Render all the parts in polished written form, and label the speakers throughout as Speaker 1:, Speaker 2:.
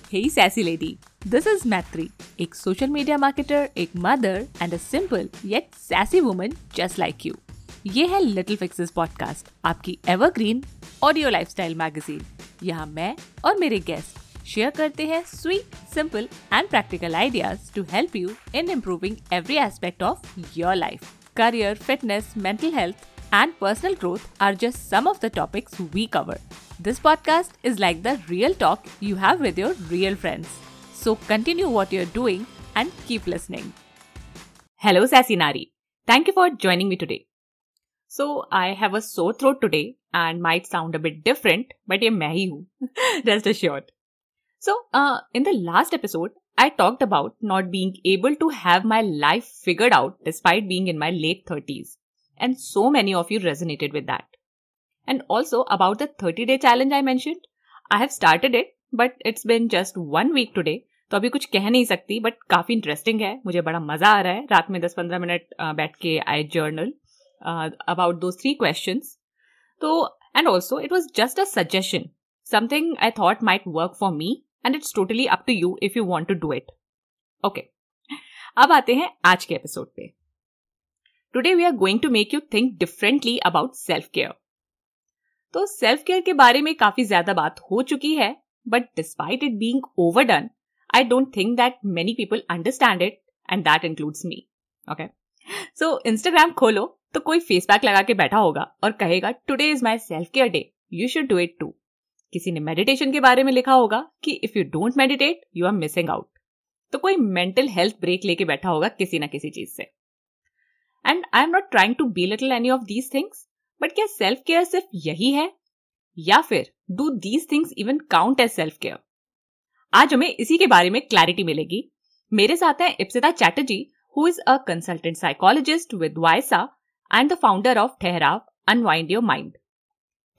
Speaker 1: Hey sassy lady, this is Matri, एक social media marketer, एक mother and a simple yet sassy woman just like you. ये है Little Fixes podcast, आपकी evergreen audio lifestyle magazine. यहाँ मैं और मेरे guest शेयर करते हैं sweet, simple and practical ideas to help you in improving every aspect of your life. Career, fitness, mental health and personal growth are just some of the topics we cover. This podcast is like the real talk you have with your real friends. So continue what you're doing and keep listening. Hello Sassy Nari. Thank you for joining me today. So I have a sore throat today and might sound a bit different, but ये मैं ही हूँ. Rest assured. So in the last episode, I talked about not being able to have my life figured out despite being in my late 30s. And so many of you resonated with that. And also about the 30-day challenge I mentioned. I have started it, but it's been just 1 week today. तो अभी कुछ कह नहीं सकती, but काफी interesting है. मुझे बड़ा मजा आ रहा है. रात में 10-15 मिनट बैठ के I journal about those 3 questions. So, and also it was just a suggestion. Something I thought might work for me, and it's totally up to you if you want to do it. Okay. अब आते हैं आज के episode पे. Today we are going to make you think differently about self-care. तो self care के बारे में काफी ज्यादा बात हो चुकी है, but despite it being overdone, I don't think that many people understand it and that includes me. Okay, so Instagram खोलो तो कोई फेस पैक लगा के बैठा होगा और कहेगा today is my self care day, you should do it too. किसी ने मेडिटेशन के बारे में लिखा होगा कि if you don't meditate you are missing out. तो कोई मेंटल हेल्थ ब्रेक लेके बैठा होगा किसी ना किसी चीज से. And I am not trying to belittle any of these things, but क्या सेल्फ केयर सिर्फ यही है, या फिर do these things even count as self care? आज हमें इसी के बारे में क्लैरिटी मिलेगी. मेरे साथ है Ipsita Chatterjee, who is a consultant psychologist with Wysa and the founder of Thehraav unwind your mind.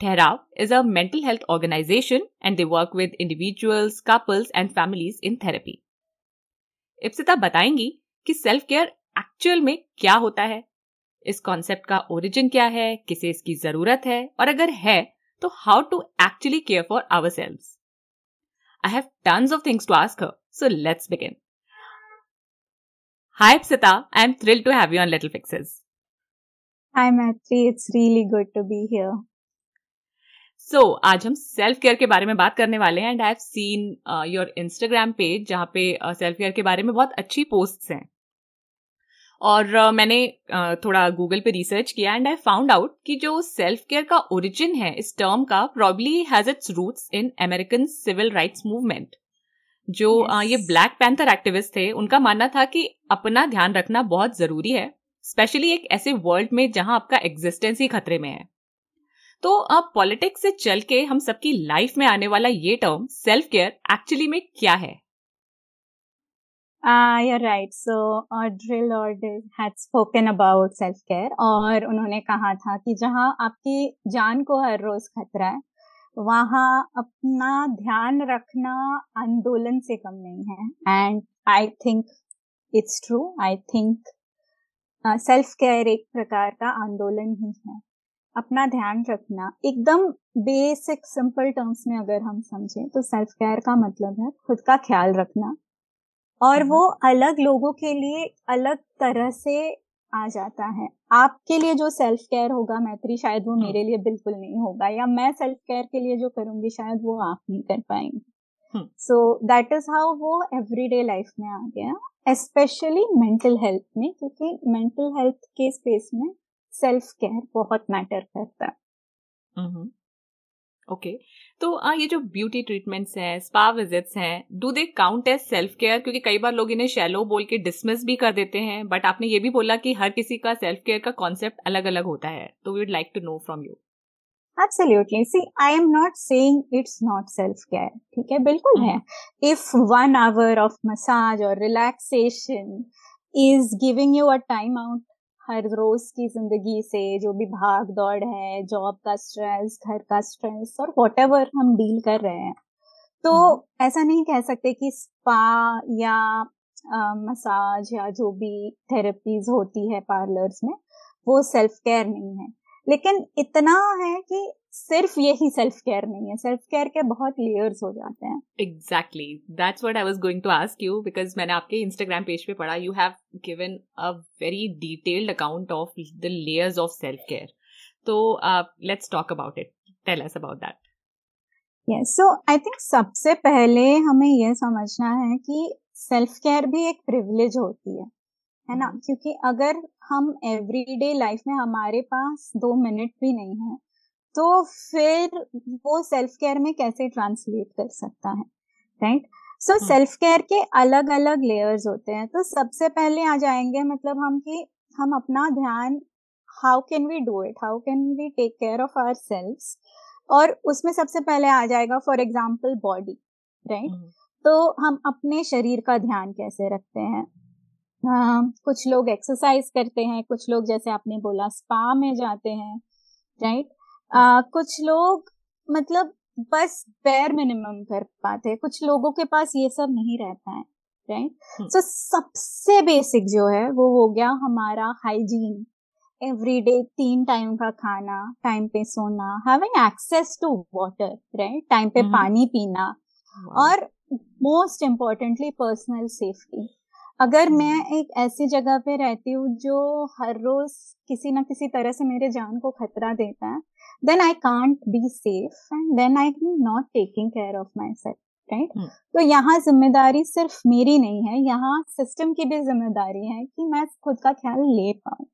Speaker 1: Thehraav is a mental health organization and they work with individuals, couples and families in therapy. Ipsita बताएंगी कि सेल्फ केयर एक्चुअल में क्या होता है, इस concept का origin क्या है, किसे इसकी जरूरत है, और अगर है तो how to actually care for ourselves. I have tons of things to ask her, so let's begin. Hi Ipsita, I am thrilled to have you on Little Fixes.
Speaker 2: Hi Matri, it's really good to be here.
Speaker 1: सो आज हम self care के बारे में बात करने वाले हैं and I have seen your Instagram page जहाँ पे सेल्फ केयर के बारे में बहुत अच्छी पोस्ट्स हैं. और मैंने थोड़ा गूगल पे रिसर्च किया एंड आई फाउंड आउट कि जो सेल्फ केयर का ओरिजिन है इस टर्म का probably has its roots in American civil rights movement. जो ये ब्लैक पैंथर एक्टिविस्ट थे, उनका मानना था कि अपना ध्यान रखना बहुत जरूरी है, स्पेशली एक ऐसे वर्ल्ड में जहां आपका एग्जिस्टेंस ही खतरे में है. तो अब पॉलिटिक्स से चल के हम सबकी लाइफ में आने वाला ये टर्म सेल्फ केयर एक्चुअली में क्या है?
Speaker 2: You're right. So, Drill Order had spoken about self-care और उन्होंने कहा था कि जहाँ आपकी जान को हर रोज खतरा है, वहाँ अपना ध्यान रखना आंदोलन से कम नहीं है. And I think it's true. I think self-care एक प्रकार का आंदोलन ही है. अपना ध्यान रखना एकदम बेसिक सिंपल टर्म्स में अगर हम समझें तो सेल्फ केयर का मतलब है खुद का ख्याल रखना, और वो अलग लोगों के लिए अलग तरह से आ जाता है. आपके लिए जो सेल्फ केयर होगा मैत्री, शायद वो मेरे लिए बिल्कुल नहीं होगा, या मैं सेल्फ केयर के लिए जो करूंगी शायद वो आप नहीं कर पाएंगे. सो दैट इज हाउ वो एवरीडे लाइफ में आ गया, स्पेशली मेंटल हेल्थ में, क्योंकि मेंटल हेल्थ के स्पेस में सेल्फ केयर बहुत मैटर करता है.
Speaker 1: ओके, तो ये जो ब्यूटी ट्रीटमेंट्स हैं, स्पा विजिट्स हैं, do they count as self care? क्योंकि कई बार लोग इन्हें शैलो बोल के डिसमिस भी कर देते हैं, बट आपने ये भी बोला कि हर किसी का सेल्फ केयर का कॉन्सेप्ट अलग अलग होता है, तो we would like to know from you.
Speaker 2: Absolutely. See, I am not saying it's not self-care. ठीक है, बिल्कुल है. If 1 hour of massage or relaxation is giving you a time out हर रोज की जिंदगी से, जो भी भाग दौड़ है, जॉब का स्ट्रेस, घर का स्ट्रेस और व्हाटएवर हम डील कर रहे हैं, तो ऐसा नहीं कह सकते कि स्पा या मसाज या जो भी थेरेपीज होती है पार्लर्स में वो सेल्फ केयर नहीं है. लेकिन इतना है कि सिर्फ यही सेल्फ केयर नहीं है, सेल्फ केयर के बहुत लेयर्स हो जाते हैं.
Speaker 1: Exactly. That's what I was going to ask you, because मैंने आपके Instagram पेज पे पढ़ा, you have given a very detailed account of the layers of self-care. So let's talk about it. Tell us about that.
Speaker 2: Yes, so I think सबसे पहले हमें यह समझना है कि सेल्फ केयर भी एक प्रिविलेज होती है ना. क्योंकि अगर हम एवरीडे लाइफ में हमारे पास 2 मिनट भी नहीं है, तो फिर वो सेल्फ केयर में कैसे ट्रांसलेट कर सकता है, राइट. सो सेल्फ केयर के अलग अलग लेयर्स होते हैं. तो सबसे पहले आ जाएंगे मतलब हम कि हम अपना ध्यान, how can we do it, how can we take care of ourselves. और उसमें सबसे पहले आ जाएगा फॉर एग्जाम्पल बॉडी, राइट. तो हम अपने शरीर का ध्यान कैसे रखते हैं. कुछ लोग एक्सरसाइज करते हैं, कुछ लोग जैसे आपने बोला स्पा में जाते हैं, राइट. कुछ लोग मतलब बस बेयर मिनिमम कर पाते हैं, कुछ लोगों के पास ये सब नहीं रहता है, राइट. सो सबसे बेसिक जो है वो हो गया हमारा हाइजीन. एवरीडे 3 टाइम का खाना, टाइम पे सोना, having access to water, right, time पे पानी पीना, और मोस्ट इम्पोर्टेंटली पर्सनल सेफ्टी. अगर मैं एक ऐसी जगह पे रहती हूँ जो हर रोज किसी ना किसी तरह से मेरे जान को खतरा देता है, then I can't be safe and then I'm not taking care of myself, right? तो यहाँ जिम्मेदारी सिर्फ मेरी नहीं है, यहाँ सिस्टम की भी जिम्मेदारी है कि मैं खुद का ख्याल ले पाऊँ.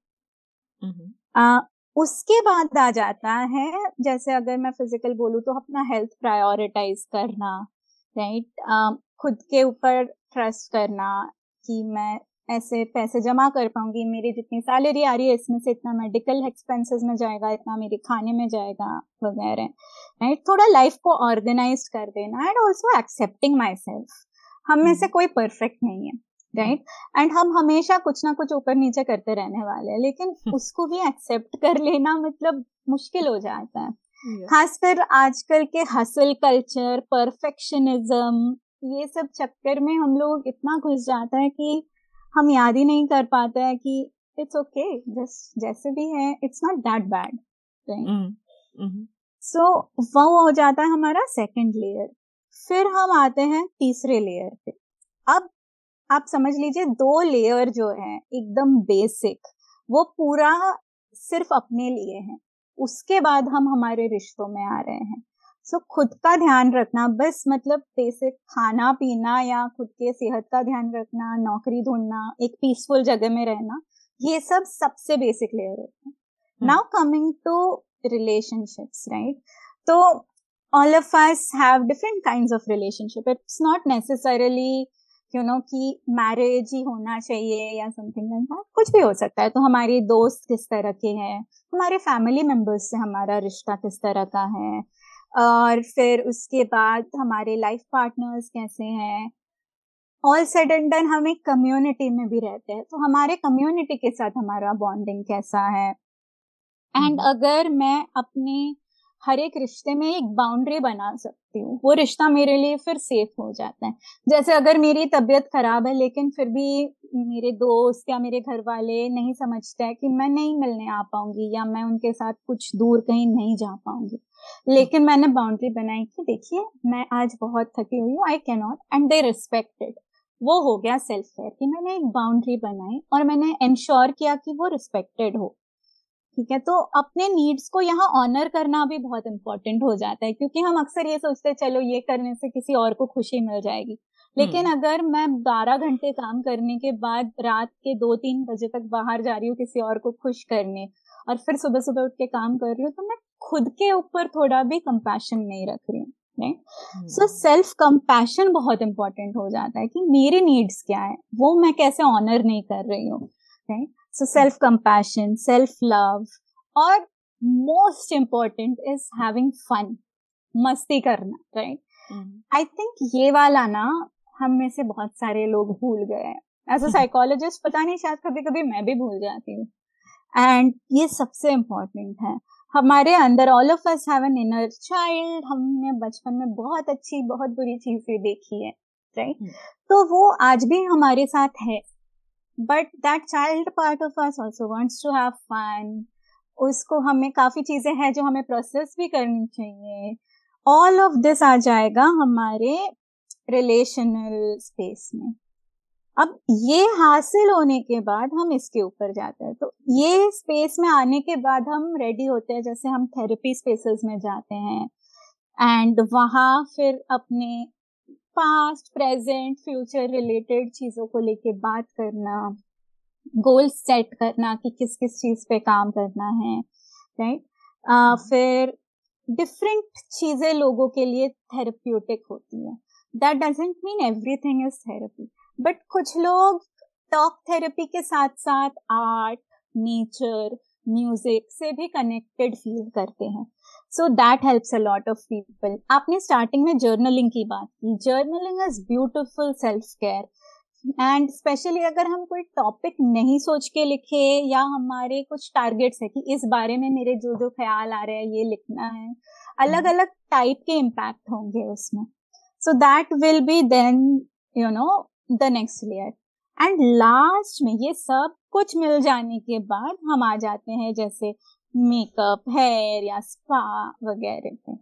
Speaker 2: उसके बाद आ जाता है, जैसे अगर मैं फिजिकल बोलूँ तो अपना हेल्थ प्रायोरिटाइज करना, राइट. खुद के ऊपर ट्रस्ट करना कि मैं ऐसे पैसे जमा कर पाऊंगी, मेरी जितनी सैलरी आ रही है इसमें से इतना मेडिकल एक्सपेंसेस में जाएगा, इतना मेरे खाने में जाएगा वगैरह, राइट. थोड़ा लाइफ को ऑर्गेनाइज कर देना and also accepting my self. हम में से कोई परफेक्ट नहीं है, राइट. एंड हम हमेशा कुछ ना कुछ ऊपर नीचे करते रहने वाले हैं, लेकिन उसको भी एक्सेप्ट कर लेना मतलब मुश्किल हो जाता है. खासकर आजकल के हसल कल्चर, परफेक्शनिज्म, ये सब चक्कर में हम लोग इतना घुस जाता है कि हम याद ही नहीं कर पाते हैं कि इट्स ओके, जस्ट जैसे भी है, it's not that bad, right. So वो हो जाता है हमारा सेकंड लेयर. फिर हम आते हैं तीसरे लेयर पे. अब आप समझ लीजिए 2 लेयर जो है एकदम बेसिक, वो पूरा सिर्फ अपने लिए है. उसके बाद हम हमारे रिश्तों में आ रहे हैं. सो खुद का ध्यान रखना, बस मतलब बेसिक खाना पीना या खुद के सेहत का ध्यान रखना, नौकरी ढूंढना, एक पीसफुल जगह में रहना, ये सब सबसे बेसिक लेयर होते हैं. Now coming to relationships, right. तो all of us have different kinds of relationship. It's not necessarily कि मैरिज ही होना चाहिए या समथिंग लाइक दैट, कुछ भी हो सकता है. तो हमारे दोस्त किस तरह के हैं, हमारे फैमिली मेंबर्स से हमारा रिश्ता किस तरह का है, और फिर उसके बाद हमारे लाइफ पार्टनर्स कैसे हैं. ऑल सेड एंड डन हम एक कम्युनिटी में भी रहते हैं, तो हमारे कम्युनिटी के साथ हमारा बॉन्डिंग कैसा है. एंड अगर मैं अपने हर एक रिश्ते में एक बाउंड्री बना सकती हूँ, वो रिश्ता मेरे लिए फिर सेफ हो जाता है. जैसे अगर मेरी तबीयत खराब है लेकिन फिर भी मेरे दोस्त या मेरे घर वाले नहीं समझते हैं कि मैं नहीं मिलने आ पाऊंगी या मैं उनके साथ कुछ दूर कहीं नहीं जा पाऊंगी, लेकिन मैंने बाउंड्री बनाई कि देखिए मैं आज बहुत थकी हुई हूँ, I can not, and they respected. वो हो गया सेल्फ केयर कि मैंने एक बाउंड्री बनाई और मैंने इंश्योर किया कि वो रिस्पेक्टेड हो. ठीक है. तो अपने नीड्स को यहाँ ऑनर करना भी बहुत इंपॉर्टेंट हो जाता है, क्योंकि हम अक्सर ये सोचते हैं चलो ये करने से किसी और को खुशी मिल जाएगी, लेकिन अगर मैं 12 घंटे काम करने के बाद रात के 2-3 बजे तक बाहर जा रही हूँ किसी और को खुश करने, और फिर सुबह सुबह उठ के काम कर रही हूँ, तो मैं खुद के ऊपर थोड़ा भी कंपैशन नहीं रख रही हूँ, राइट. सो सेल्फ कंपैशन बहुत इंपॉर्टेंट हो जाता है कि मेरे नीड्स क्या है, वो मैं कैसे ऑनर नहीं कर रही हूँ, राइट. So self-compassion, self-love, और most important is having fun, मस्ती करना, right? I think ये वाला ना हम में से बहुत सारे लोग भूल गए हैं. As a psychologist पता नहीं, शायद कभी कभी मैं भी भूल जाती हूँ. And ये सबसे important है. हमारे अंदर all of us have an inner child. हमने बचपन में बहुत अच्छी बहुत बुरी चीजें देखी है, right? तो वो आज भी हमारे साथ है. But that child part of us also wants to have fun, उसको हमें काफी चीजें हैं जो हमें प्रोसेस भी करनी चाहिए। ऑल ऑफ दिस आ जाएगा हमारे रिलेशनल स्पेस में। अब ये हासिल होने के बाद हम इसके ऊपर जाते हैं, तो ये स्पेस में आने के बाद हम रेडी होते हैं, जैसे हम थेरेपी स्पेसेस में जाते हैं एंड वहाँ फिर अपने पास्ट, प्रेजेंट, फ्यूचर रिलेटेड चीजों को लेके बात करना, गोल सेट करना कि किस किस चीज पे काम करना है, राइट। फिर डिफरेंट चीजें लोगों के लिए थेरेप्यूटिक होती है। That doesn't mean everything is therapy, but कुछ लोग टॉक थेरेपी के साथ साथ आर्ट, नेचर, म्यूजिक से भी कनेक्टेड फील करते हैं। So that helps a lot of people. आपने स्टार्टिंग में जर्नलिंग की बात की। Journaling is beautiful self care, and specially अगर हम कोई टॉपिक नहीं सोच के लिखे या हमारे कुछ टारगेट्स है कि इस बारे में मेरे जो जो ख्याल आ रहे हैं ये लिखना है, अलग अलग टाइप के इम्पैक्ट होंगे उसमें। So that will be then you know the next layer. And last में ये सब कुछ मिल जाने के बाद हम आ जाते हैं जैसे मेकअप, हेयर या स्पा वगैरह पे।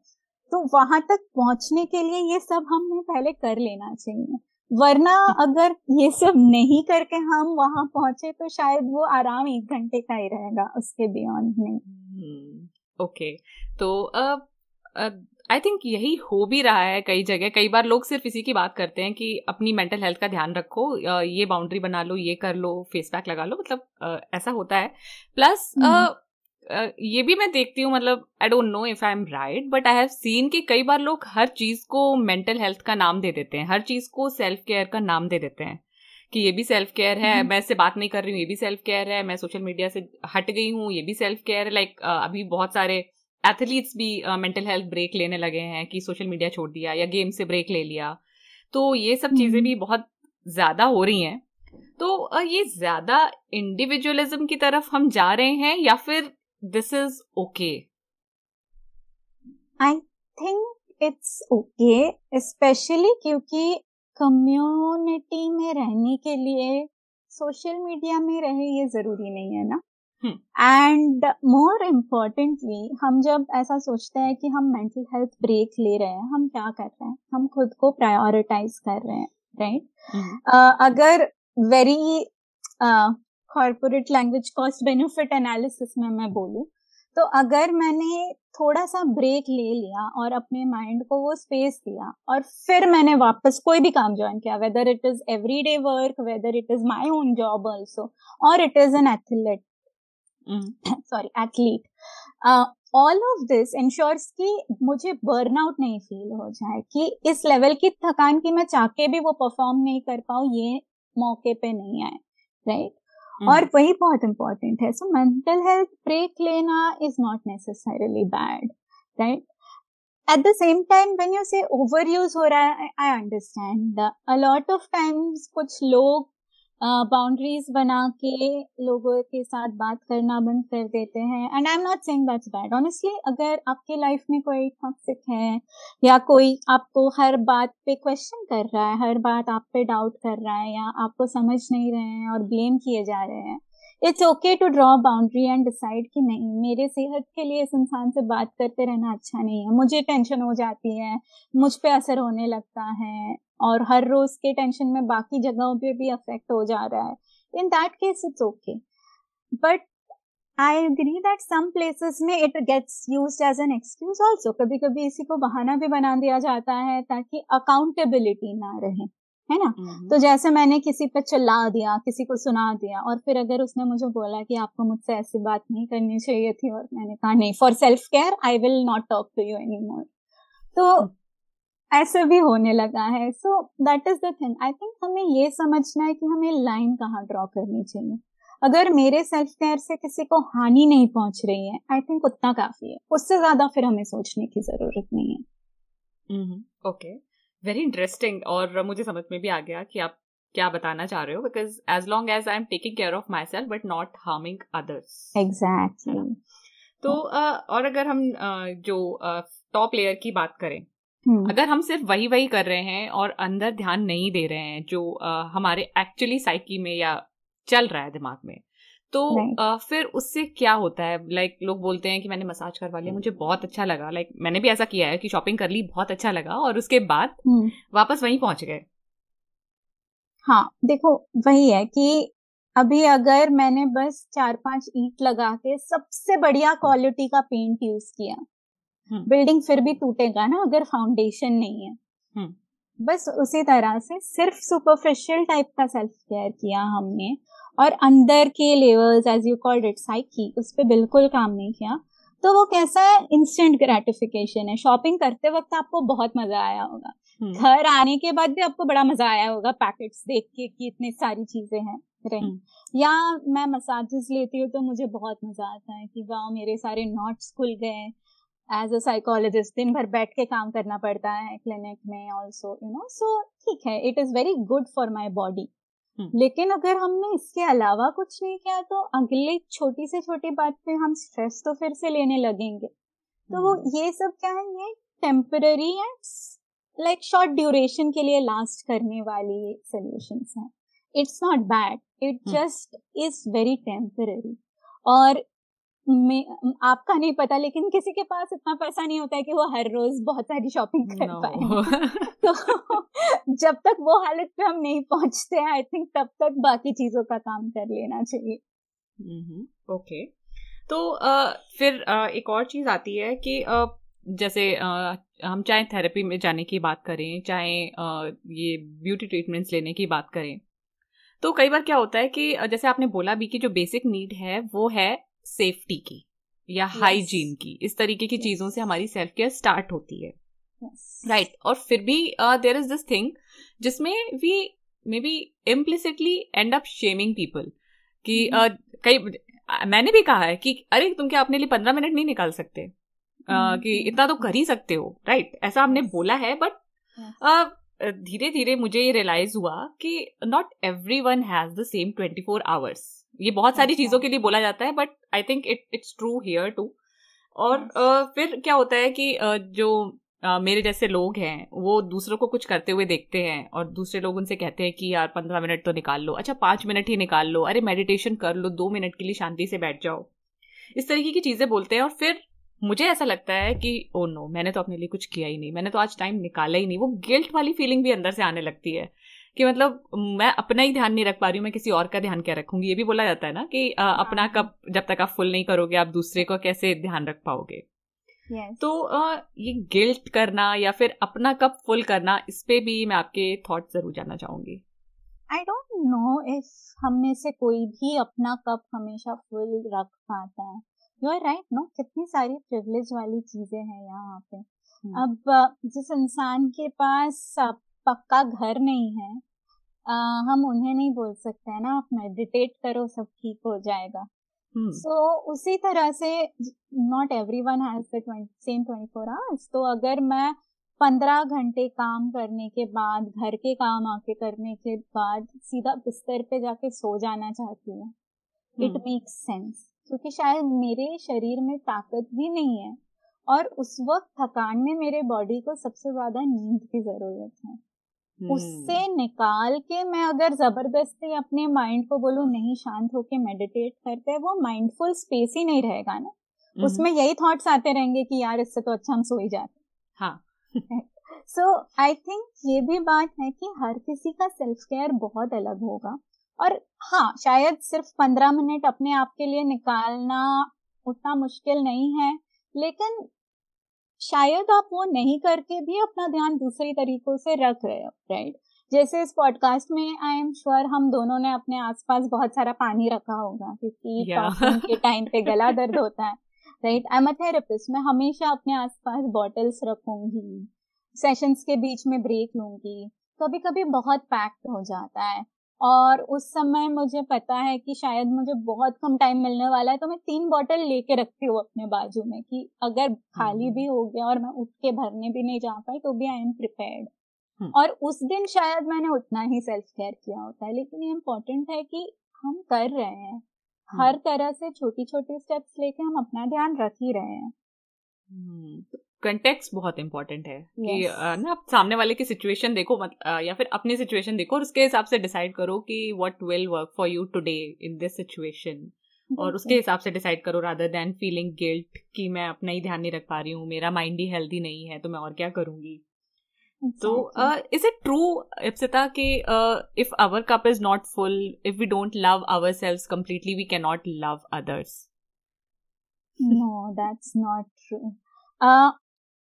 Speaker 2: तो वहां तक पहुंचने के लिए ये सब हमें पहले कर लेना चाहिए, वरना अगर ये सब नहीं करके हम वहां पहुंचे तो शायद वो आराम 1 घंटे का ही रहेगा, उसके बियॉन्ड नहीं।
Speaker 1: ओके, तो आई थिंक यही हो भी रहा है कई जगह। कई बार लोग सिर्फ इसी की बात करते हैं कि अपनी मेंटल हेल्थ का ध्यान रखो, ये बाउंड्री बना लो, ये कर लो, फेस पैक लगा लो, मतलब ऐसा होता है। प्लस ये भी मैं देखती हूँ, मतलब I don't know if I am right, but I have seen कि कई बार लोग हर चीज को मेंटल हेल्थ का नाम दे देते हैं, हर चीज को सेल्फ केयर का नाम दे देते हैं कि ये भी सेल्फ केयर है, मैं इससे बात नहीं कर रही हूँ, ये भी सेल्फ केयर है, मैं सोशल मीडिया से हट गई हूँ, ये भी सेल्फ केयर है। लाइक अभी बहुत सारे एथलीट्स भी मेंटल हेल्थ ब्रेक लेने लगे हैं कि सोशल मीडिया छोड़ दिया या गेम से ब्रेक ले लिया। तो ये सब चीजें भी बहुत ज्यादा हो रही हैं। तो ये ज्यादा इंडिविजुअलिज्म की तरफ हम जा रहे हैं या फिर this is okay?
Speaker 2: I think it's okay, specially क्योंकि कम्युनिटी में रहने के लिए सोशल मीडिया में रहे ये जरूरी नहीं है ना। एंड मोर इम्पोर्टेंटली, हम जब ऐसा सोचते हैं कि हम मेंटल हेल्थ ब्रेक ले रहे हैं, हम क्या कर रहे हैं? हम खुद को प्रायोरिटाइज कर रहे हैं, राइट। अगर very corporate language cost benefit analysis में मैं बोलूं, तो अगर मैंने थोड़ा सा ब्रेक ले लिया और अपने माइंड को वो स्पेस दिया और फिर मैंने वापस कोई भी काम ज्वाइन किया, whether it is everyday work, whether it is my own job also, और it is an athlete, athlete, all of this ensures कि मुझे बर्नआउट नहीं फील हो जाए, कि इस लेवल की थकान की मैं चाह के भी वो परफॉर्म नहीं कर पाऊँ, ये मौके पे नहीं आए, राइट। और वही बहुत इंपॉर्टेंट है। सो मेंटल हेल्थ ब्रेक लेना is not necessarily bad, right. At the same time when you से ओवर यूज हो रहा है, I understand a lot of times कुछ लोग बाउंड्रीज बना के लोगों के साथ बात करना बंद कर देते हैं, and I am not saying that's bad honestly. अगर आपके लाइफ में कोई टॉक्सिक है या कोई आपको हर बात पे क्वेश्चन कर रहा है, हर बात आप पे डाउट कर रहा है, या आपको समझ नहीं रहे हैं और ब्लेम किए जा रहे हैं, it's okay to draw boundary and decide कि नहीं, मेरे सेहत के लिए इस इंसान से बात करते रहना अच्छा नहीं है, मुझे टेंशन हो जाती है, मुझ पे असर होने लगता है, और हर रोज के टेंशन में बाकी जगहों पे भी अफेक्ट हो जा रहा है। In that case it's okay, but I agree that some places में it gets used as an excuse also. कभी कभी इसी को बहाना भी बना दिया जाता है ताकि अकाउंटेबिलिटी ना रहे, है ना। तो जैसे मैंने किसी पे चिल्ला दिया, किसी को सुना दिया, और फिर अगर उसने मुझे बोला कि आपको मुझसे ऐसी बात नहीं करनी चाहिए थी, और मैंने कहा नहीं, for self care I will not talk to you any more, तो ऐसे भी होने लगा है। So that is the thing. I think हमें ये समझना है कि हमें लाइन कहाँ ड्रॉ करनी चाहिए। अगर मेरे सेल्फ केयर से किसी को हानि नहीं पहुंच रही है, आई थिंक उतना काफी है, उससे ज्यादा फिर हमें सोचने की जरूरत नहीं है।
Speaker 1: Okay, very interesting. और मुझे समझ में भी आ गया कि आप क्या बताना चाह रहे हो, because as long as I am taking care of myself but not harming others.
Speaker 2: Exactly.
Speaker 1: तो और अगर हम जो टॉप लेयर की बात करें, अगर हम सिर्फ वही कर रहे हैं और अंदर ध्यान नहीं दे रहे हैं जो हमारे एक्चुअली साइकी में या चल रहा है दिमाग में, तो फिर उससे क्या होता है? लाइक लोग बोलते हैं कि मैंने मसाज करवा लिया, मुझे बहुत अच्छा लगा, लाइक मैंने भी ऐसा किया है कि शॉपिंग कर ली, बहुत अच्छा लगा, और उसके बाद वापस वहीं पहुंच गए।
Speaker 2: हाँ देखो, वही है कि अभी अगर मैंने बस 4-5 ईंट लगा के सबसे बढ़िया क्वालिटी का पेंट यूज किया, बिल्डिंग फिर भी टूटेगा ना अगर फाउंडेशन नहीं है। बस उसी तरह से सिर्फ सुपरफिशियल टाइप का सेल्फ केयर किया हमने, और अंदर के levels, as you called it, psyche, उस पर बिल्कुल काम नहीं किया। तो वो कैसा है, इंस्टेंट ग्रेटिफिकेशन है। शॉपिंग करते वक्त आपको बहुत मजा आया होगा, घर आने के बाद भी आपको बड़ा मजा आया होगा पैकेट्स देख के कि इतनी सारी चीजें हैं, राइट। या मैं मसाजेस लेती हूँ तो मुझे बहुत मजा आता है कि वाह मेरे सारे नॉट्स खुल गए। एज अ साइकोलॉजिस्ट दिन भर बैठ के काम करना पड़ता है क्लिनिक में ऑल्सो, यू नो, सो ठीक है, it is very good for my body. लेकिन अगर हमने इसके अलावा कुछ नहीं किया तो अगले छोटी से छोटी बात पे हम स्ट्रेस तो फिर से लेने लगेंगे। तो वो ये सब क्या है, ये temporary and like short duration के लिए लास्ट करने वाली सॉल्यूशंस हैं। It's not bad, it just is very temporary. और आपका नहीं पता, लेकिन किसी के पास इतना पैसा नहीं होता है कि वो हर रोज बहुत सारी शॉपिंग कर पाए। तो जब तक वो हालत पे हम नहीं पहुंचते, आई थिंक तब तक बाकी चीजों का काम कर लेना चाहिए।
Speaker 1: ओके। तो फिर एक और चीज आती है कि जैसे हम चाहे थेरेपी में जाने की बात करें, चाहे ये ब्यूटी ट्रीटमेंट्स लेने की बात करें, तो कई बार क्या होता है कि जैसे आपने बोला भी कि जो बेसिक नीड है वो है सेफ्टी की या हाइजीन की, इस तरीके की चीजों से हमारी सेल्फ केयर स्टार्ट होती है, राइट। और फिर भी देयर इज दिस थिंग जिसमें we may be implicitly end up shaming people कि कई मैंने भी कहा है कि अरे तुम क्या अपने लिए 15 मिनट नहीं निकाल सकते, कि इतना तो कर ही सकते हो, राइट। ऐसा हमने बोला है, बट धीरे धीरे मुझे ये रियलाइज हुआ कि not everyone has the same 24 hours. ये बहुत सारी चीजों के लिए बोला जाता है, but I think it's true here too. और फिर क्या होता है कि जो मेरे जैसे लोग हैं वो दूसरों को कुछ करते हुए देखते हैं और दूसरे लोग उनसे कहते हैं कि यार 15 मिनट तो निकाल लो, अच्छा 5 मिनट ही निकाल लो, अरे मेडिटेशन कर लो, 2 मिनट के लिए शांति से बैठ जाओ, इस तरीके की चीजें बोलते हैं। और फिर मुझे ऐसा लगता है कि ओ नो, मैंने तो अपने लिए कुछ किया ही नहीं, मैंने तो आज टाइम निकाला ही नहीं। वो गिल्ट वाली फीलिंग भी अंदर से आने लगती है कि मतलब मैं अपना ही ध्यान नहीं रख पा रही हूँ, मैं किसी और का ध्यान क्या रखूंगी। ये भी बोला जाता है ना कि अपना कप जब तक आप फुल नहीं करोगे आप दूसरे को कैसे ध्यान रख पाओगे। तो ये गिल्ट करना या फिर अपना कप फुल करना, इस पे भी मैं आपके थॉट जरूर जानना चाहूंगी।
Speaker 2: आई डोंट नो इफ हम में से कोई भी अपना कप हमेशा फुल रख पाता है। यू आर राइट, नो, कितनी सारी प्रिविलेज वाली चीजें हैं यहाँ पे। अब जिस इंसान के पास पक्का घर नहीं है, हम उन्हें नहीं बोल सकते हैं ना आप मेडिटेट करो सब ठीक हो जाएगा। सो उसी तरह से not everyone has the same 24 hours. तो अगर मैं 15 घंटे काम करने के बाद, घर के काम आके करने के बाद सीधा बिस्तर पे जाके सो जाना चाहती हूँ, इट मेक्स सेंस, क्योंकि शायद मेरे शरीर में ताकत भी नहीं है और उस वक्त थकान में मेरे बॉडी को सबसे ज्यादा नींद की जरूरत है। उससे निकाल के मैं अगर जबरदस्ती अपने माइंड को बोलूं नहीं शांत होके मेडिटेट करते, वो माइंडफुल स्पेस ही नहीं रहेगा ना। उसमें यही थॉट्स आते रहेंगे कि यार इससे तो अच्छा हम सो ही जाते।
Speaker 1: हाँ।
Speaker 2: सो आई थिंक ये भी बात है कि हर किसी का सेल्फ केयर बहुत अलग होगा। और हाँ, शायद सिर्फ 15 मिनट अपने आप के लिए निकालना उतना मुश्किल नहीं है, लेकिन शायद आप वो नहीं करके भी अपना ध्यान दूसरी तरीकों से रख रहे हो, राइट। जैसे इस पॉडकास्ट में आई एम श्योर हम दोनों ने अपने आसपास बहुत सारा पानी रखा होगा, क्योंकि टॉकिंग के टाइम पे गला दर्द होता है, right. I am a therapist, मैं हमेशा अपने आसपास बॉटल्स रखूंगी, सेशंस के बीच में ब्रेक लूंगी। कभी कभी बहुत पैक्ड हो जाता है और उस समय मुझे पता है कि शायद मुझे बहुत कम टाइम मिलने वाला है, तो मैं 3 बॉटल लेके रखती हूँ अपने बाजू में कि अगर खाली भी हो गया और मैं उठ के भरने भी नहीं जा पाई तो भी आई एम प्रिपेयर्ड। और उस दिन शायद मैंने उतना ही सेल्फ केयर किया होता है, लेकिन ये इम्पोर्टेंट है कि हम कर रहे हैं, हर तरह से छोटी छोटी स्टेप्स लेके हम अपना ध्यान रख ही रहे हैं।
Speaker 1: कंटेक्स्ट बहुत इंपॉर्टेंट है कि ना आप सामने वाले की सिचुएशन देखो या फिर अपनी सिचुएशन देखो और उसके हिसाब से डिसाइड करो कि what will work for you today in this situation. और उसके हिसाब से डिसाइड करो रादर देन फीलिंग गिल्ट कि मैं अपना ही ध्यान नहीं रख पा रही हूँ, मेरा माइंड ही हेल्दी नहीं है तो मैं और क्या करूंगी. तो इज इट ट्रू इप्सिता कि if our cup is not full, if we don't love ourselves completely, we can not love others?
Speaker 2: No, that's not true.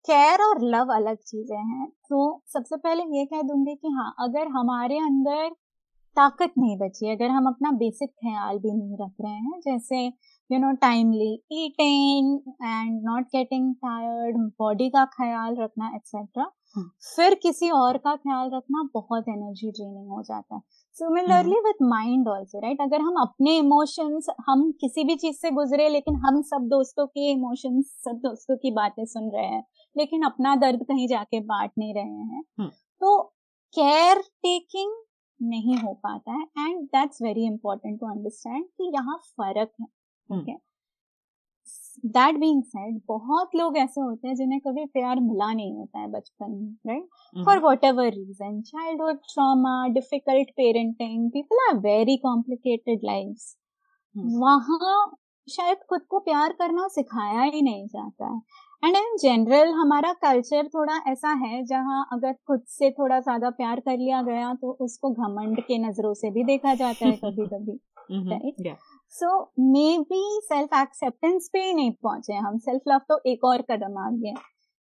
Speaker 2: Care और लव अलग चीजें हैं. तो सबसे पहले ये कह दूंगी कि हाँ, अगर हमारे अंदर ताकत नहीं बची, अगर हम अपना बेसिक ख्याल भी नहीं रख रहे हैं, जैसे timely eating and not getting tired, body का ख्याल रखना एक्सेट्रा, फिर किसी और का ख्याल रखना बहुत एनर्जी ड्रेनिंग हो जाता है. Similarly with mind also, right? अगर हम अपने इमोशंस, हम किसी भी चीज से गुजरे लेकिन हम सब दोस्तों के इमोशंस, सब दोस्तों की बातें सुन रहे हैं लेकिन अपना दर्द कहीं जाके बांट नहीं रहे हैं, तो केयर टेकिंग नहीं हो पाता है. And that's very important to understand कि यहाँ फर्क है. ओके, दैट बीइंग सेड, बहुत लोग ऐसे होते हैं जिन्हें कभी प्यार मिला नहीं होता है बचपन में, right? For whatever reason, childhood trauma, difficult parenting, people are very complicated lives. वहाँ शायद खुद को प्यार करना सिखाया ही नहीं जाता है. एंड इन जनरल हमारा कल्चर थोड़ा ऐसा है जहाँ अगर खुद से थोड़ा ज्यादा प्यार कर लिया गया तो उसको घमंड के नजरों से भी देखा जाता है कभी कभी, right? So may be self acceptance पे ही नहीं पहुंचे हम. सेल्फ लव तो एक और कदम आ गया,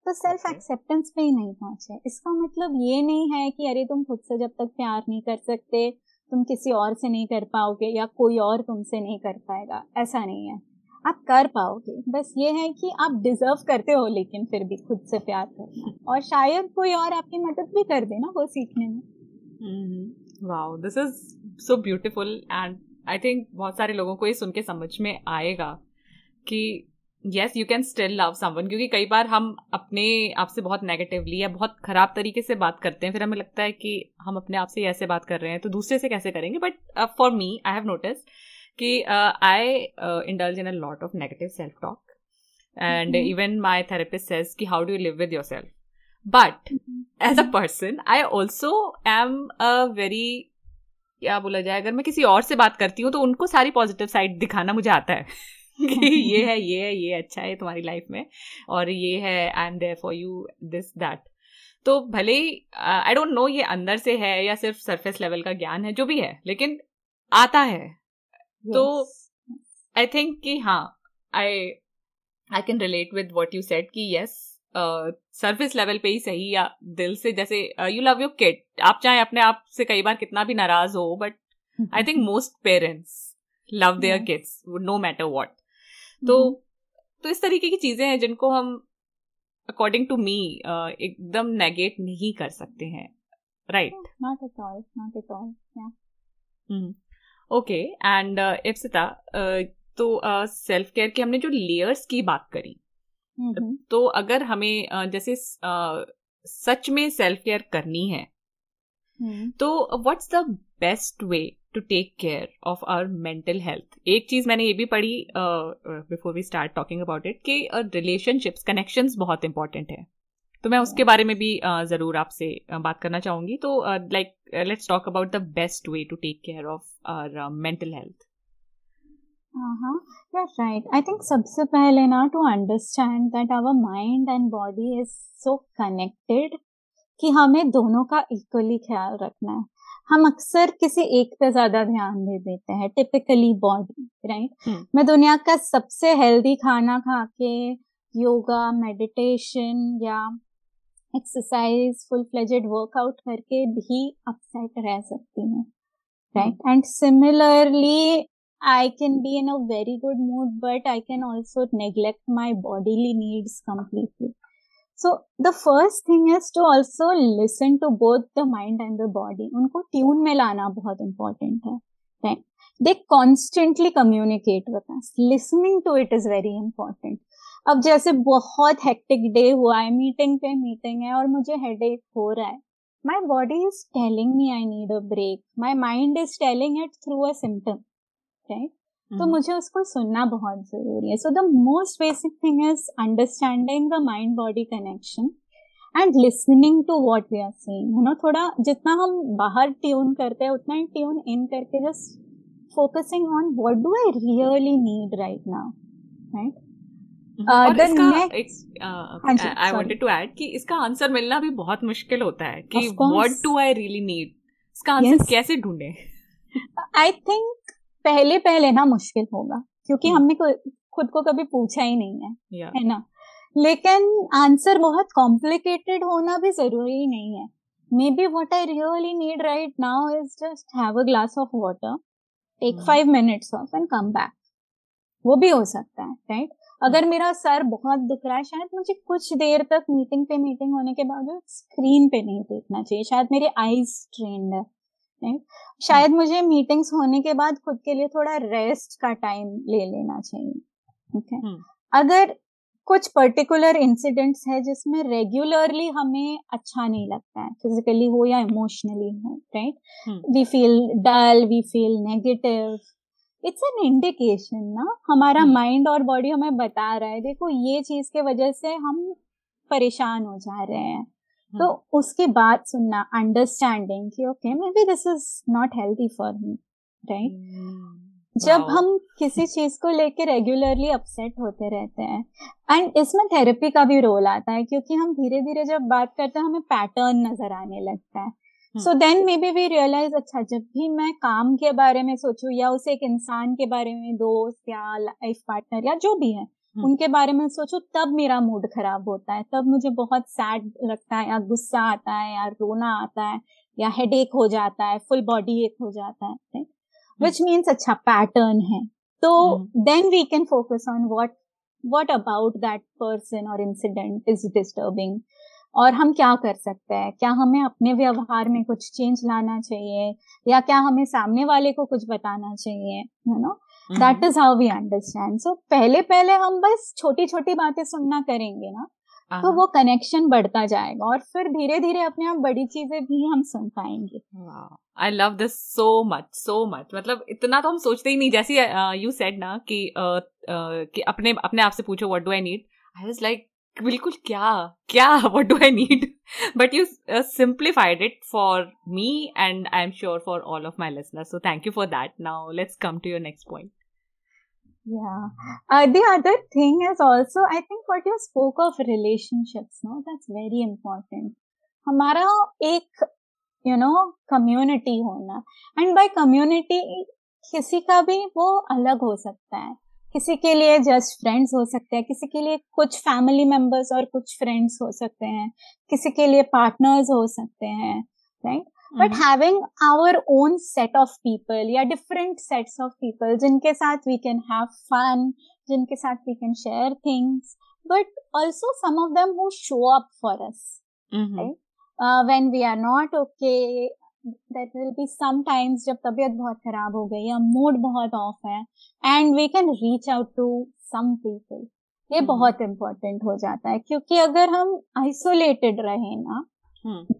Speaker 2: तो सेल्फ एक्सेप्टेंस पे ही नहीं पहुंचे. इसका मतलब ये नहीं है कि अरे तुम खुद से जब तक प्यार नहीं कर सकते तुम किसी और से नहीं कर पाओगे या कोई और तुमसे नहीं कर पाएगा. ऐसा नहीं है, आप कर पाओगे. बस ये है कि आप डिजर्व करते हो लेकिन फिर भी खुद से प्यार करना, और शायद कोई और आपकी मदद भी कर देना वो सीखने में.
Speaker 1: Wow, this is so beautiful. And I think बहुत सारे लोगों को ये सुन के समझ में आएगा कि yes, you can still love someone. क्योंकि कई बार हम अपने आप से बहुत नेगेटिवली या बहुत खराब तरीके से बात करते हैं, फिर हमें लगता है कि हम अपने आप से ऐसे बात कर रहे हैं तो दूसरे से कैसे करेंगे. But for me, I have notice कि आई indulge in a lot of negative self-talk. And even my therapist says कि how do you live with yourself? But as a person, I also am a very, क्या बोला जाए, अगर मैं किसी और से बात करती हूँ तो उनको सारी पॉजिटिव साइड दिखाना मुझे आता है कि ये है, ये अच्छा है तुम्हारी लाइफ में, और ये है, I am there for you, this that. तो भले ही आई डोंट नो ये अंदर से है या सिर्फ सरफेस लेवल का ज्ञान है, जो भी है, लेकिन आता है. तो आई थिंक कि हाँ, I can relate with what you said कि यस, सरफेस लेवल पे ही सही या दिल से, जैसे यू लव योर किड, आप चाहे अपने आप से कई बार कितना भी नाराज हो, but I think most parents love their kids no matter what. तो इस तरीके की चीजें हैं जिनको हम अकॉर्डिंग टू मी एकदम नेगेट नहीं कर सकते हैं, right?
Speaker 2: Not at all.
Speaker 1: Okay. And Ipsita, तो सेल्फ केयर के हमने जो लेयर्स की बात करी, तो अगर हमें जैसे सच में सेल्फ केयर करनी है, तो what's the best way to take care of our mental health? एक चीज मैंने ये भी पढ़ी before we start talking about it कि रिलेशनशिप्स, कनेक्शंस बहुत इंपॉर्टेंट है. तो मैं उसके बारे में भी जरूर आपसे बात करना चाहूंगी. तो like let's talk about the best way to take care of our mental health.
Speaker 2: That's right. I think सबसे पहले ना to understand that our mind and body is so connected कि हमें दोनों का इक्वली ख्याल रखना है. हम अक्सर किसी एक पे ज्यादा ध्यान दे देते हैं, टिपिकली बॉडी, राइट? मैं दुनिया का सबसे हेल्दी खाना खा के योगा, मेडिटेशन या एक्सरसाइज, फुल फ्लेजेड वर्कआउट करके भी अपसेट रह सकती हूँ, right? And similarly I can be in a very good mood, but I can also neglect my bodily needs completely. So the first thing is to also listen to both the mind and the body. उनको tune में लाना बहुत important है, right? They constantly communicate with us. Listening to it is very important. अब जैसे बहुत hectic day हुआ है, मीटिंग पे मीटिंग है और मुझे headache हो रहा है, my body is telling me I need a break. My mind is telling it through a symptom. Right? तो मुझे उसको सुनना बहुत जरूरी है. So the most basic thing is understanding the mind body connection and listening to what we are saying. थोड़ा जितना हम बाहर ट्यून करते हैं उतना ही ट्यून इन करके just focusing on what do I really need right now, right?
Speaker 1: और
Speaker 2: The
Speaker 1: इसका
Speaker 2: next,
Speaker 1: I wanted to add कि इसका आंसर मिलना भी बहुत मुश्किल होता है कि what do I really need, इसका आंसर कैसे ढूंढे?
Speaker 2: I think पहले ना मुश्किल होगा क्योंकि हमने खुद को कभी पूछा ही नहीं है, है ना? लेकिन आंसर बहुत कॉम्प्लिकेटेड होना भी जरूरी नहीं है. Maybe what I really need right now is just have a glass of water, take 5 minutes off and come back. वो भी हो सकता है, right? अगर मेरा सर बहुत दुख रहा है, शायद मुझे कुछ देर तक मीटिंग होने के बाद स्क्रीन पे नहीं देखना चाहिए. शायद मेरे आईज ट्रेन्ड है, right? शायद मुझे मीटिंग्स होने के बाद खुद के लिए थोड़ा रेस्ट का टाइम ले लेना चाहिए. Okay? अगर कुछ पर्टिकुलर इंसिडेंट्स है जिसमें रेगुलरली हमें अच्छा नहीं लगता है, फिजिकली हो या इमोशनली हो, right? We feel dull, we feel negative, it's an indication ना. हमारा माइंड और बॉडी हमें बता रहा है, देखो ये चीज के वजह से हम परेशान हो जा रहे हैं. तो उसकी बात सुनना, अंडरस्टैंडिंग कि okay may be this is not healthy for me, right? जब हम किसी चीज को लेके रेगुलरली अपसेट होते रहते हैं, एंड इसमें थेरेपी का भी रोल आता है क्योंकि हम धीरे धीरे जब बात करते हैं हमें पैटर्न नजर आने लगता है. So then maybe we realise, अच्छा जब भी मैं काम के बारे में सोचूं या उस एक इंसान के बारे में, दोस्त या लाइफ पार्टनर या जो भी है उनके बारे में सोचूं, तब मेरा मूड खराब होता है, तब मुझे बहुत सैड लगता है या गुस्सा आता है या रोना आता है या हेडेक हो जाता है, फुल बॉडी एक हो जाता है, which means अच्छा पैटर्न है. तो then we can focus on what about that person or incident is disturbing, और हम क्या कर सकते हैं. क्या हमें अपने व्यवहार में कुछ चेंज लाना चाहिए या क्या हमें सामने वाले को कुछ बताना चाहिए, you know? That is how we understand. So पहले हम बस छोटी छोटी बातें सुनना करेंगे ना, तो वो कनेक्शन बढ़ता जाएगा और फिर धीरे धीरे अपने आप बड़ी चीजें भी हम सुन पाएंगे.
Speaker 1: I love this so much. मतलब इतना तो हम सोचते ही नहीं. जैसे यू सेड ना कि अपने आप से पूछो what do I need. I was like बिल्कुल क्या what do I need, but you simplified it for me and I am sure for all of my listeners. So thank you for that. Now let's come to your next point.
Speaker 2: Yeah. The other thing is also, I think what you spoke of relationships, no, that's very important. हमारा एक, you know, community होना, and by community किसी का भी वो अलग हो सकता है. किसी के लिए जस्ट फ्रेंड्स हो सकते हैं, किसी के लिए कुछ फैमिली मेंबर्स और कुछ फ्रेंड्स हो सकते हैं, किसी के लिए पार्टनर्स हो सकते हैं, right? But having our own set of people या different sets of people जिनके साथ we can have fun, जिनके साथ we can share things, but also some of them who show up for us, right? When we are not okay, that will be sometimes जब तबीयत बहुत खराब हो गई या मूड बहुत ऑफ है, and we can reach out to some people. ये बहुत important हो जाता है क्योंकि अगर हम isolated रहे ना,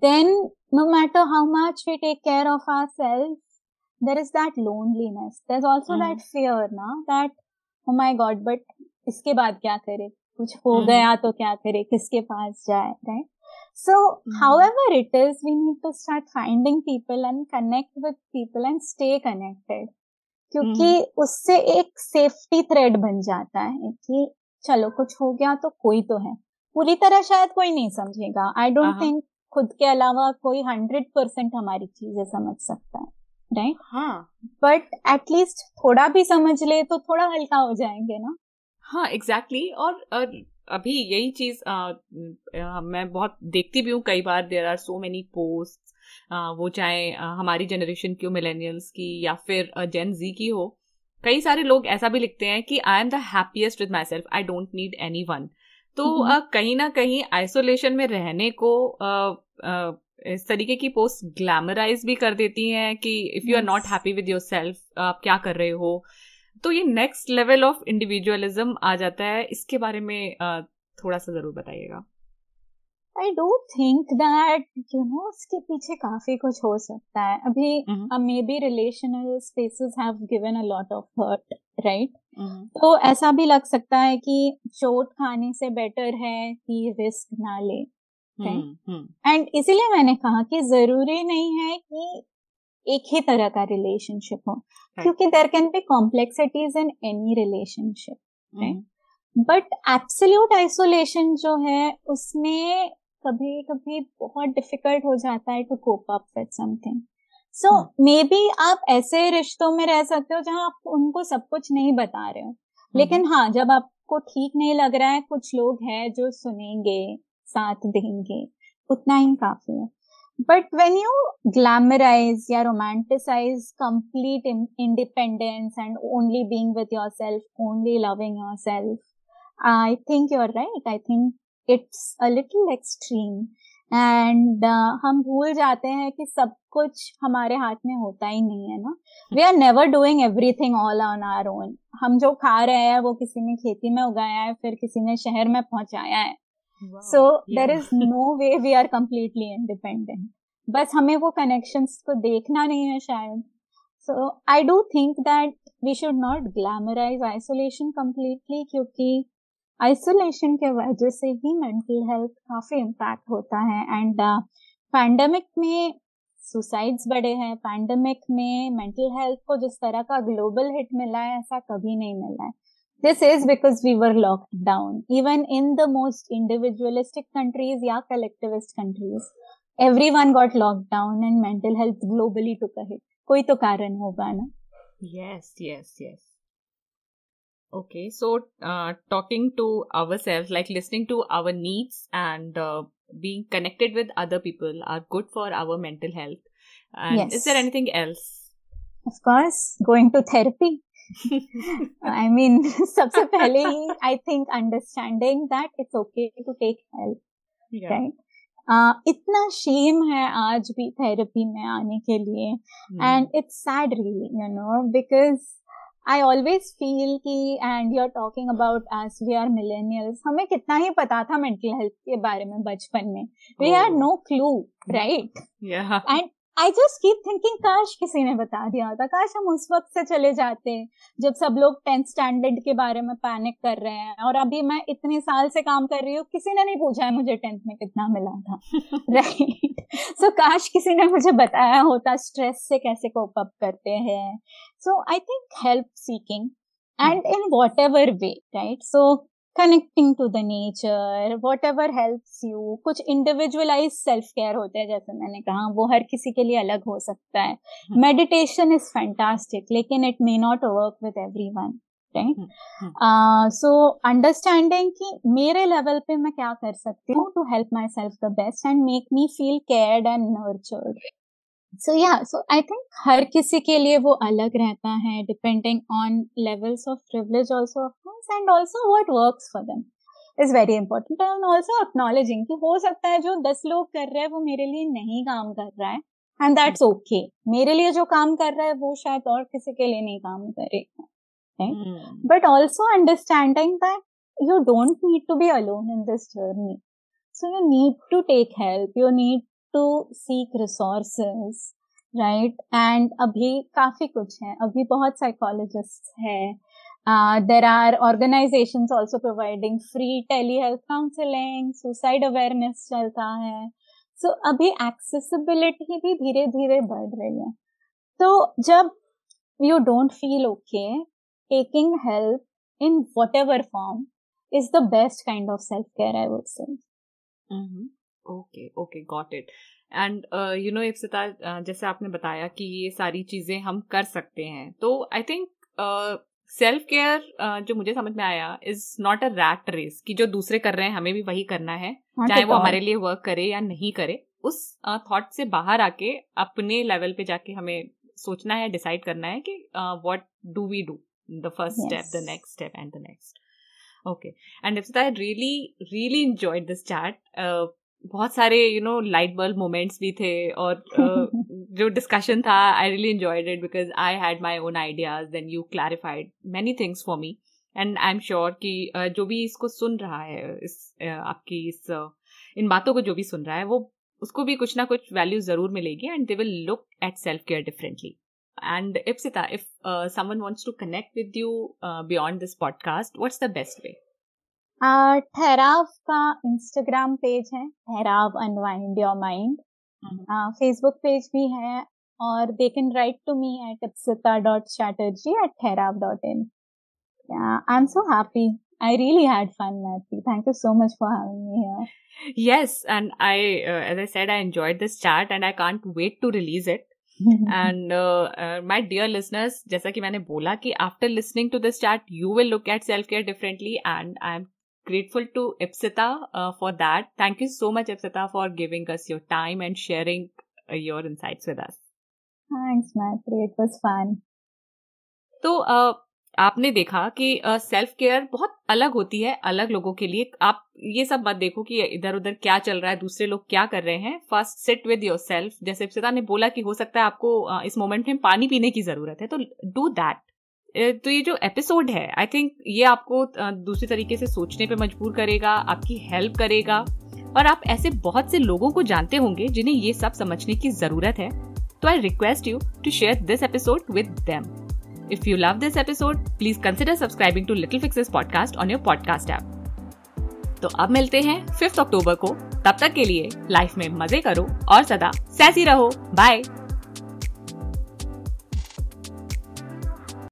Speaker 2: then no matter how much we take care of ourselves, there is that loneliness. There's also that fear, na, that oh my God, but इसके बाद क्या करे, कुछ हो गया तो क्या करे, किसके पास जाए, right? So however it is, we need to start finding people and connect with people and stay connected, क्योंकि उससे एक सेफ्टी थ्रेड बन जाता है कि चलो कुछ हो गया तो कोई तो है. पूरी तरह शायद कोई नहीं समझेगा. I don't think खुद के अलावा कोई 100% हमारी चीजें समझ सकता है, राइट? हाँ, बट एटलीस्ट थोड़ा भी समझ ले तो थोड़ा हल्का हो जाएंगे ना.
Speaker 1: हाँ, एग्जैक्टली. और अभी यही चीज मैं बहुत देखती भी हूँ कई बार. There are so many post, वो चाहे हमारी जनरेशन की हो, मिलेनियल्स की या फिर जेन जी की हो. कई सारे लोग ऐसा भी लिखते हैं कि I am the happiest with my self, I don't need any one. तो कहीं ना कहीं आइसोलेशन में रहने को इस तरीके की पोस्ट ग्लैमराइज भी कर देती हैं कि if you are not happy with yourself, आप क्या कर रहे हो. तो ये नेक्स्ट लेवल ऑफ इंडिविजुअलिज्म आ जाता है. इसके बारे में थोड़ा सा जरूर बताइएगा.
Speaker 2: I do think that, you know, उसके पीछे काफी कुछ हो सकता है. अभी maybe relational spaces have given a lot of hurt, right? तो ऐसा भी लग सकता है कि चोट खाने से बेटर है कि रिस्क ना ले, right? एंड इसीलिए मैंने कहा कि जरूरी नहीं है कि एक ही तरह का रिलेशनशिप हो, क्योंकि there can be complexities in any relationship, right. But absolute isolation जो है उसमें कभी कभी बहुत डिफिकल्ट हो जाता है to cope up with something. So maybe आप ऐसे रिश्तों में रह सकते हो जहां आप उनको सब कुछ नहीं बता रहे हो, लेकिन हाँ, जब आपको ठीक नहीं लग रहा है, कुछ लोग हैं जो सुनेंगे, साथ देंगे, उतना ही काफी है। But when you glamorize या romanticize complete independence and only being with yourself, only loving yourself, I think you're right. I think it's a little extreme. And हम भूल जाते हैं कि सब कुछ हमारे हाथ में होता ही नहीं है ना. We are never doing everything all on our own. हम जो खा रहे हैं वो किसी ने खेती में उगाया है, फिर किसी ने शहर में पहुंचाया है. Wow. So there is no way we are completely independent. बस हमें वो connections को देखना नहीं है शायद. So I do think that we should not glamorize isolation completely, क्योंकि isolation के वजह से ही mental health काफी impact होता है. And pandemic में suicides बढ़े हैं, pandemic में mental health को जिस तरह का global hit मिला है ऐसा कभी नहीं मिला है. This is because we were locked down. Even in the most individualistic countries या collectivist countries, everyone got locked down and mental health globally took a hit. कोई तो कारण होगा ना?
Speaker 1: Yes. Okay, so talking to ourselves, like listening to our needs and being connected with other people are good for our mental health. And yes. Is there anything else?
Speaker 2: Of course, going to therapy. I mean, सबसे पहले ही I think understanding that it's okay to take help, right? इतना shame है आज भी therapy में आने के लिए, and it's sad really, because I always feel कि, and you're talking about us, we are millennials, हमें कितना ही पता था mental health के बारे में बचपन में. We had no clue, right?
Speaker 1: Yeah.
Speaker 2: And I just keep thinking काश किसी ने बता दिया होता, काश हम उस वक्त से चले जाते जब सब लोग 10th स्टैंडर्ड के बारे में पैनिक कर रहे हैं, और अभी मैं इतने साल से काम कर रही हूँ, किसी ने नहीं पूछा है मुझे 10th में कितना मिला था, राइट? सो काश किसी ने मुझे बताया होता स्ट्रेस से कैसे कोप अप करते हैं. So I think help seeking and in whatever way, right? So connecting to the nature, whatever helps you. कुछ इंडिविजुअलाइज सेल्फ केयर होते हैं, जैसे मैंने कहा, वो हर किसी के लिए अलग हो सकता है. मेडिटेशन इज फैंटास्टिक, लेकिन it may not work with everyone, right? So understanding कि मेरे लेवल पे मैं क्या कर सकती हूँ to help myself the best and make me feel cared and nurtured. So I think हर किसी के लिए वो अलग रहता है, depending on levels of privilege also of course, and also what works for them is very important. And also acknowledging कि हो सकता है जो 10 लोग कर रहे हैं वो मेरे लिए नहीं काम कर रहा है, and that's okay. मेरे लिए जो काम कर रहा है वो शायद और किसी के लिए नहीं काम करेगा, right? But also understanding that you don't need to be alone in this journey. So you need to take help, you need to seek resources, right? And अभी काफी कुछ है, अभी बहुत psychologists हैं. There are organizations also providing free telehealth counseling, suicide awareness चलता है. So अभी accessibility भी धीरे धीरे बढ़ रही है. तो जब you don't feel okay, taking help in whatever form is the best kind of self-care, I would say.
Speaker 1: Okay, got it. And Ipsita, जैसे आपने बताया कि ये सारी चीजें हम कर सकते हैं, तो आई थिंक सेल्फ केयर जो मुझे समझ में आया is not a rat race, कि जो दूसरे कर रहे हैं हमें भी वही करना है, चाहे वो हमारे लिए वर्क करे या नहीं करे. उस थॉट से बाहर आके अपने लेवल पे जाके हमें सोचना है, डिसाइड करना है कि what do we do, the first step, the next step and the next. Okay. And Ipsita, I really enjoyed this chat. बहुत सारे लाइट बल्ब मोमेंट्स भी थे, और जो डिस्कशन था, I really enjoyed it because I had my own ideas, then you clarified many things for me. And I am sure कि जो भी इसको सुन रहा है, आपकी इन बातों को जो भी सुन रहा है, वो उसको भी कुछ ना कुछ वैल्यू जरूर मिलेगी, and they will look at self care differently. And Ipsita, if someone wants to connect with you beyond this podcast, what's the best way?
Speaker 2: Thehraav का इंस्टाग्राम पेज है, Thehraav unwind your mind. Facebook page भी है, or they can write to me at ipsita.chatterjee@therav.in. Yeah, I'm so happy. I really had fun, Maitri. Thank you so much for having me here.
Speaker 1: Yes, and as I said, I enjoyed this chat and I can't wait to release it. And my dear listeners, जैसा कि मैंने बोला कि after listening to this chat, you will look at self-care differently, and I'm grateful to Ipsita for that. Thank you so much, Ipsita, for giving us your time and sharing your insights with us.
Speaker 2: Thanks, Maitri. It was fun.
Speaker 1: तो आपने देखा कि self care बहुत अलग होती है अलग लोगों के लिए. आप ये सब मत देखो कि इधर उधर क्या चल रहा है, दूसरे लोग क्या कर रहे हैं. First sit with yourself. जैसे इप्सिता ने बोला कि हो सकता है आपको इस मोमेंट में पानी पीने की जरूरत है, तो डू दैट. तो ये जो एपिसोड है, आई थिंक ये आपको दूसरे तरीके से सोचने पे मजबूर करेगा, आपकी हेल्प करेगा, और आप ऐसे बहुत से लोगों को जानते होंगे जिन्हें ये सब समझने की जरूरत है. तो I request you to share this episode with them. If you love this episode, please consider subscribing to Little Fixes podcast on your podcast app. तो अब मिलते हैं 5 अक्टूबर को. तब तक के लिए लाइफ में मजे करो और सदा सैसी रहो. बाय.